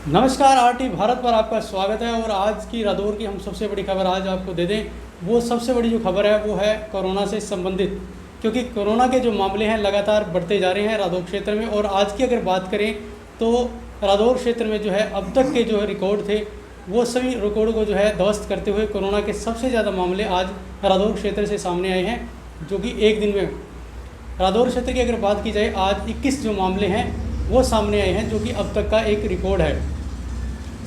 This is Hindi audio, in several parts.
नमस्कार, आरटी भारत पर आपका स्वागत है। और आज की रादौर की हम सबसे बड़ी खबर आज आपको दे दें। वो सबसे बड़ी जो खबर है वो है कोरोना से संबंधित, क्योंकि कोरोना के जो मामले हैं लगातार बढ़ते जा रहे हैं रादौर क्षेत्र में। और आज की अगर बात करें तो रादौर क्षेत्र में जो है अब तक के जो रिकॉर्ड थे वो सभी रिकॉर्ड को जो है ध्वस्त करते हुए कोरोना के सबसे ज़्यादा मामले आज रादौर क्षेत्र से सामने आए हैं, जो कि एक दिन में रादौर क्षेत्र की अगर बात की जाए आज 21 जो मामले हैं वो सामने आए हैं, जो कि अब तक का एक रिकॉर्ड है।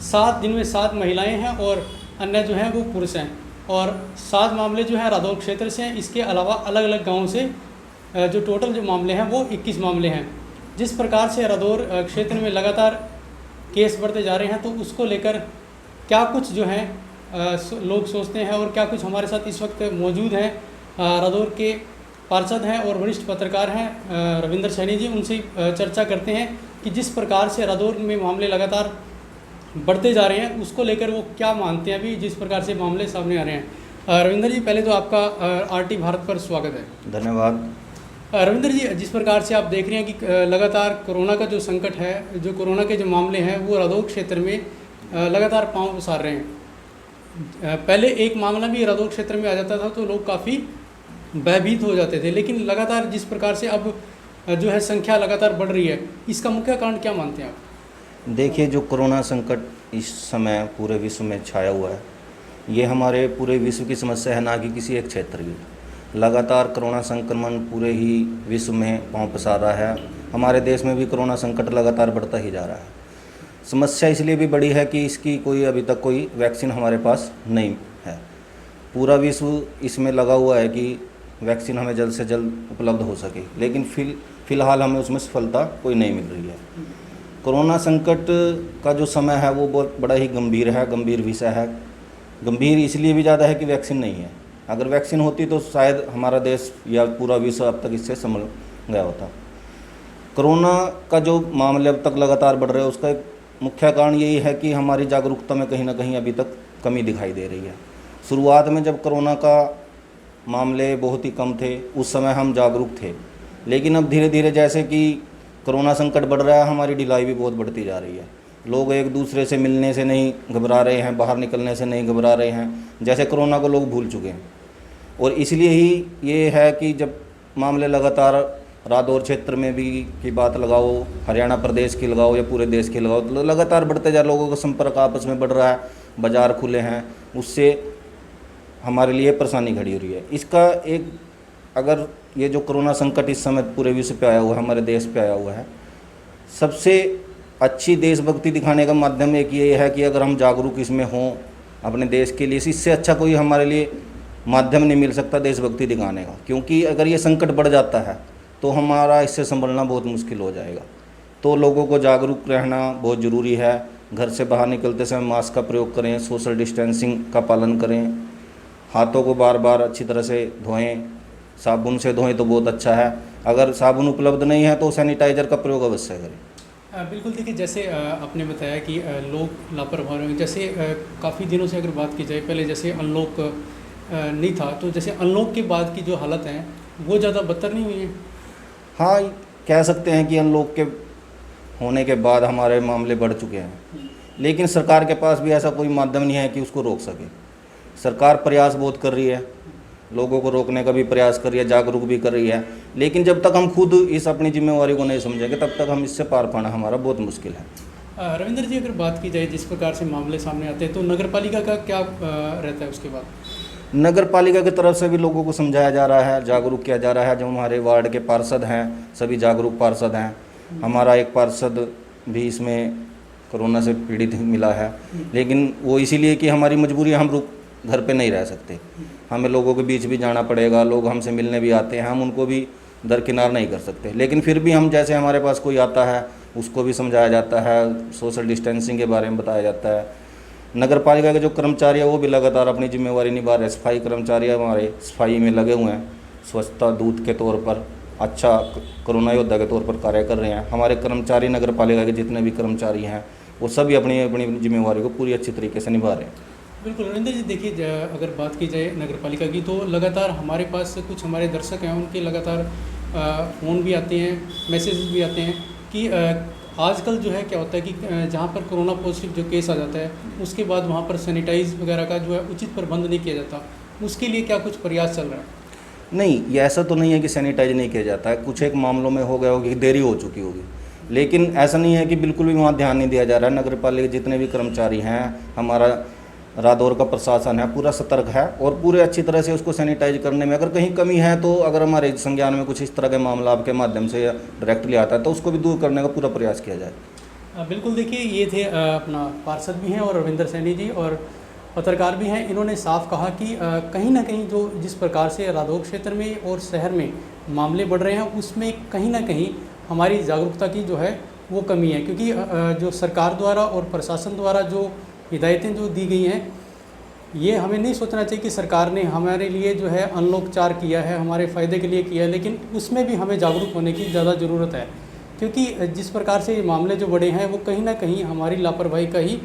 7 दिन में 7 महिलाएं हैं और अन्य जो हैं वो पुरुष हैं। और 7 मामले जो हैं रादौर क्षेत्र से हैं। इसके अलावा अलग अलग गांवों से जो टोटल जो मामले हैं वो 21 मामले हैं। जिस प्रकार से रादौर क्षेत्र में लगातार केस बढ़ते जा रहे हैं तो उसको लेकर क्या कुछ जो हैं लोग सोचते हैं और क्या कुछ हमारे साथ इस वक्त मौजूद हैं रादौर के पार्षद हैं और वरिष्ठ पत्रकार हैं रविंदर सैनी जी, उनसे चर्चा करते हैं कि जिस प्रकार से रादौर में मामले लगातार बढ़ते जा रहे हैं उसको लेकर वो क्या मानते हैं अभी जिस प्रकार से मामले सामने आ रहे हैं। रविंदर जी, पहले तो आपका आरटी भारत पर स्वागत है। धन्यवाद। रविंदर जी, जिस प्रकार से आप देख रहे हैं कि लगातार कोरोना का जो संकट है, जो कोरोना के जो मामले हैं वो रादौर क्षेत्र में लगातार पांव पसार रहे हैं। पहले एक मामला भी रादौर क्षेत्र में आ जाता था तो लोग काफ़ी भयभीत हो जाते थे, लेकिन लगातार जिस प्रकार से अब जो है संख्या लगातार बढ़ रही है, इसका मुख्य कारण क्या मानते हैं आप? देखिए, जो कोरोना संकट इस समय पूरे विश्व में छाया हुआ है, ये हमारे पूरे विश्व की समस्या है, ना कि किसी एक क्षेत्र की। लगातार कोरोना संक्रमण पूरे ही विश्व में पांव पसार रहा है। हमारे देश में भी कोरोना संकट लगातार बढ़ता ही जा रहा है। समस्या इसलिए भी बड़ी है कि इसकी कोई अभी तक कोई वैक्सीन हमारे पास नहीं है। पूरा विश्व इसमें लगा हुआ है कि वैक्सीन हमें जल्द से जल्द उपलब्ध हो सके, लेकिन फ़िलहाल हमें उसमें सफलता कोई नहीं मिल रही है। कोरोना संकट का जो समय है वो बहुत बड़ा ही गंभीर है, गंभीर विषय है। गंभीर इसलिए भी ज़्यादा है कि वैक्सीन नहीं है। अगर वैक्सीन होती तो शायद हमारा देश या पूरा विश्व अब तक इससे संभल गया होता। कोरोना का जो मामले अब तक लगातार बढ़ रहे हैं उसका एक मुख्य कारण यही है कि हमारी जागरूकता में कहीं ना कहीं अभी तक कमी दिखाई दे रही है। शुरुआत में जब कोरोना का मामले बहुत ही कम थे उस समय हम जागरूक थे, लेकिन अब धीरे धीरे जैसे कि कोरोना संकट बढ़ रहा है, हमारी ढिलाई भी बहुत बढ़ती जा रही है। लोग एक दूसरे से मिलने से नहीं घबरा रहे हैं, बाहर निकलने से नहीं घबरा रहे हैं, जैसे कोरोना को लोग भूल चुके हैं। और इसलिए ही ये है कि जब मामले लगातार रादौर क्षेत्र में भी की बात लगाओ, हरियाणा प्रदेश की लगाओ या पूरे देश की लगाओ, तो लगातार बढ़ते जा, लोगों का संपर्क आपस में बढ़ रहा है, बाज़ार खुले हैं, उससे हमारे लिए परेशानी खड़ी हो रही है। इसका एक अगर ये जो कोरोना संकट इस समय पूरे विश्व पे आया हुआ है, हमारे देश पे आया हुआ है, सबसे अच्छी देशभक्ति दिखाने का माध्यम एक ये है कि अगर हम जागरूक इसमें हों अपने देश के लिए, इससे अच्छा कोई हमारे लिए माध्यम नहीं मिल सकता देशभक्ति दिखाने का। क्योंकि अगर ये संकट बढ़ जाता है तो हमारा इससे संभलना बहुत मुश्किल हो जाएगा। तो लोगों को जागरूक रहना बहुत ज़रूरी है। घर से बाहर निकलते समय मास्क का प्रयोग करें, सोशल डिस्टेंसिंग का पालन करें, हाथों को बार बार अच्छी तरह से धोएं, साबुन से धोएं तो बहुत अच्छा है। अगर साबुन उपलब्ध नहीं है तो सैनिटाइज़र का प्रयोग अवश्य करें। बिल्कुल, देखिए जैसे आपने बताया कि लोग लापरवाह होंगे। जैसे काफ़ी दिनों से अगर बात की जाए, पहले जैसे अनलॉक नहीं था तो जैसे अनलॉक के बाद की जो हालत है वो ज़्यादा बदतर नहीं हुई है? हाँ, कह सकते हैं कि अनलॉक के होने के बाद हमारे मामले बढ़ चुके हैं, लेकिन सरकार के पास भी ऐसा कोई माध्यम नहीं है कि उसको रोक सके। सरकार प्रयास बहुत कर रही है, लोगों को रोकने का भी प्रयास कर रही है, जागरूक भी कर रही है, लेकिन जब तक हम खुद इस अपनी जिम्मेवारी को नहीं समझेंगे तब तक हम इससे पार पाना हमारा बहुत मुश्किल है। रविंद्र जी, अगर बात की जाए जिस प्रकार से मामले सामने आते हैं तो नगर पालिका का क्या रहता है उसके बाद? नगर पालिका की तरफ से भी लोगों को समझाया जा रहा है, जागरूक किया जा रहा है। जो हमारे वार्ड के पार्षद हैं सभी जागरूक पार्षद हैं। हमारा एक पार्षद भी इसमें कोरोना से पीड़ित मिला है, लेकिन वो इसीलिए कि हमारी मजबूरी, हम घर पे नहीं रह सकते, हमें लोगों के बीच भी जाना पड़ेगा। लोग हमसे मिलने भी आते हैं, हम उनको भी दरकिनार नहीं कर सकते, लेकिन फिर भी हम जैसे हमारे पास कोई आता है उसको भी समझाया जाता है, सोशल डिस्टेंसिंग के बारे में बताया जाता है। नगर पालिका के जो कर्मचारी हैं वो भी लगातार अपनी जिम्मेवारी निभा रहे हैं। सफाई कर्मचारी हमारे सफाई में लगे हुए हैं, स्वच्छता दूत के तौर पर, अच्छा कोरोना योद्धा के तौर पर कार्य कर रहे हैं। हमारे कर्मचारी नगर पालिका के जितने भी कर्मचारी हैं वो सभी अपनी अपनी जिम्मेवारी को पूरी अच्छी तरीके से निभा रहे हैं। बिल्कुल रविंद्र जी, देखिए अगर बात की जाए नगर पालिका की तो लगातार हमारे पास कुछ हमारे दर्शक हैं, उनके लगातार फ़ोन भी आते हैं, मैसेज भी आते हैं कि आजकल जो है क्या होता है कि जहाँ पर कोरोना पॉजिटिव जो केस आ जाता है उसके बाद वहाँ पर सैनिटाइज वगैरह का जो है उचित प्रबंध नहीं किया जाता, उसके लिए क्या कुछ प्रयास चल रहा है? नहीं, ये ऐसा तो नहीं है कि सैनिटाइज नहीं किया जाता है, कुछ एक मामलों में हो गया होगी, देरी हो चुकी होगी, लेकिन ऐसा नहीं है कि बिल्कुल भी वहाँ ध्यान नहीं दिया जा रहा है। नगर पालिका जितने भी कर्मचारी हैं, हमारा रादौर का प्रशासन है, पूरा सतर्क है और पूरे अच्छी तरह से उसको सैनिटाइज करने में अगर कहीं कमी है तो अगर हमारे संज्ञान में कुछ इस तरह के मामला आपके माध्यम से या डायरेक्टली आता है तो उसको भी दूर करने का पूरा प्रयास किया जाए। बिल्कुल, देखिए ये थे अपना पार्षद भी हैं और रविंदर सैनी जी और पत्रकार भी हैं। इन्होंने साफ कहा कि कहीं ना कहीं जो जिस प्रकार से रादौर क्षेत्र में और शहर में मामले बढ़ रहे हैं उसमें कहीं ना कहीं हमारी जागरूकता की जो है वो कमी है, क्योंकि जो सरकार द्वारा और प्रशासन द्वारा जो हिदायतें जो दी गई हैं, ये हमें नहीं सोचना चाहिए कि सरकार ने हमारे लिए जो है अनलॉक 4 किया है, हमारे फ़ायदे के लिए किया है, लेकिन उसमें भी हमें जागरूक होने की ज़्यादा ज़रूरत है, क्योंकि जिस प्रकार से ये मामले जो बड़े हैं वो कहीं ना कहीं हमारी लापरवाही का ही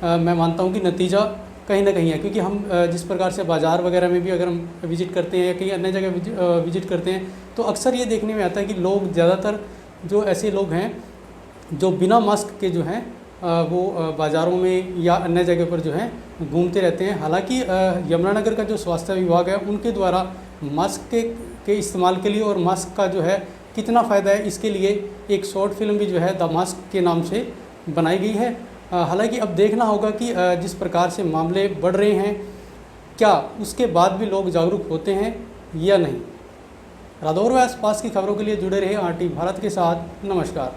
मैं मानता हूँ कि नतीजा कहीं ना कहीं है। क्योंकि हम जिस प्रकार से बाज़ार वगैरह में भी अगर हम विज़िट करते हैं या कहीं अन्य जगह विज़िट करते हैं तो अक्सर ये देखने में आता है कि लोग ज़्यादातर जो ऐसे लोग हैं जो बिना मास्क के जो हैं वो बाज़ारों में या अन्य जगह पर जो है घूमते रहते हैं। हालांकि यमुनानगर का जो स्वास्थ्य विभाग है उनके द्वारा मास्क के इस्तेमाल के लिए और मास्क का जो है कितना फ़ायदा है इसके लिए एक शॉर्ट फिल्म भी जो है द मास्क के नाम से बनाई गई है। हालांकि अब देखना होगा कि जिस प्रकार से मामले बढ़ रहे हैं क्या उसके बाद भी लोग जागरूक होते हैं या नहीं। रादौर व आसपास की खबरों के लिए जुड़े रहे आरटी भारत के साथ। नमस्कार।